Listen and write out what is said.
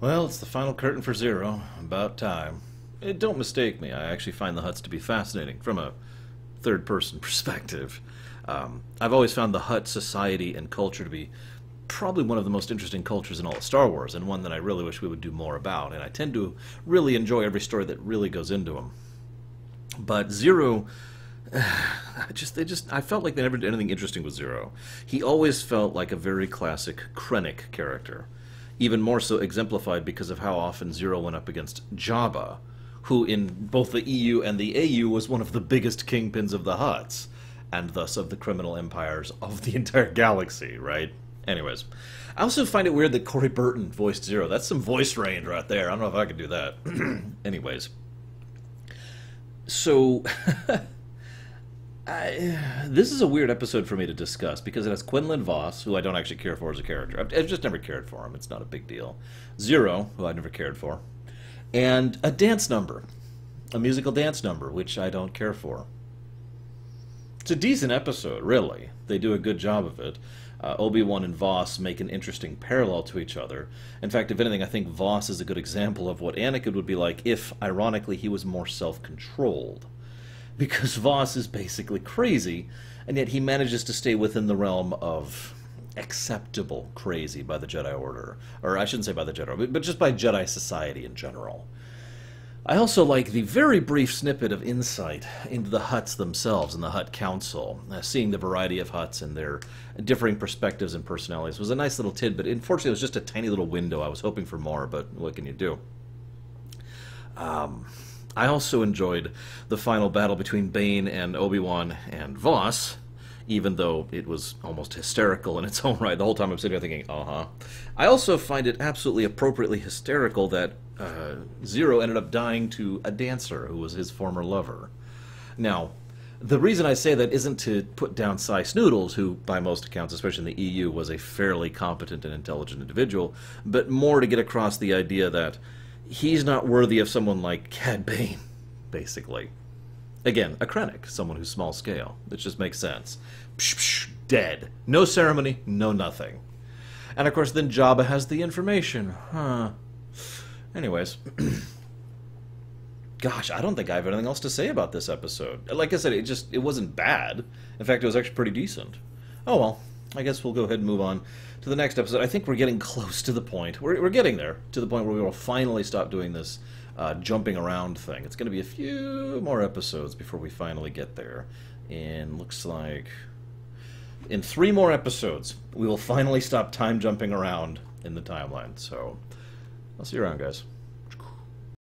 Well, it's the final curtain for Zero. About time. Don't mistake me, I actually find the Hutts to be fascinating from a third-person perspective. I've always found the Hutt society and culture to be probably one of the most interesting cultures in all of Star Wars, and one that I really wish we would do more about, and I tend to really enjoy every story that really goes into them. But Zero, I felt like they never did anything interesting with Zero. He always felt like a very classic Krennic character. Even more so exemplified because of how often Zero went up against Jabba, who in both the EU and the AU was one of the biggest kingpins of the Hutts, and thus of the criminal empires of the entire galaxy, right? Anyways, I also find it weird that Corey Burton voiced Zero. That's some voice range right there. I don't know if I could do that. Anyways. So, this is a weird episode for me to discuss because it has Quinlan Vos, who I don't actually care for as a character. I've just never cared for him. It's not a big deal. Zero, who I never cared for. And a dance number. A musical dance number, which I don't care for. It's a decent episode, really. They do a good job of it. Obi-Wan and Vos make an interesting parallel to each other. In fact, if anything, I think Vos is a good example of what Anakin would be like if, ironically, he was more self-controlled. Because Vos is basically crazy, and yet he manages to stay within the realm of acceptable crazy by the Jedi Order. Or I shouldn't say by the Jedi Order, but just by Jedi society in general. I also like the very brief snippet of insight into the Hutts themselves and the Hutt Council. Seeing the variety of Hutts and their differing perspectives and personalities was a nice little tidbit. Unfortunately, it was just a tiny little window. I was hoping for more, but what can you do? I also enjoyed the final battle between Bane and Obi-Wan and Vos, even though it was almost hysterical in its own right. The whole time I'm sitting there thinking, uh-huh. I also find it absolutely appropriately hysterical that Zero ended up dying to a dancer who was his former lover. Now, the reason I say that isn't to put down Cy Snoodles, who, by most accounts, especially in the EU, was a fairly competent and intelligent individual, but more to get across the idea that he's not worthy of someone like Cad Bane, basically. Again, a Krennic, someone who's small scale. It just makes sense. Psh, psh, dead. No ceremony, no nothing. And of course then Jabba has the information. Huh. Anyways. Gosh, I don't think I have anything else to say about this episode. Like I said, it wasn't bad. In fact, it was actually pretty decent. Oh well, I guess we'll go ahead and move on to the next episode. I think we're getting close to the point. We're getting there, to the point where we will finally stop doing this jumping around thing. It's going to be a few more episodes before we finally get there. And looks like in 3 more episodes, we will finally stop time jumping around in the timeline. So, I'll see you around, guys.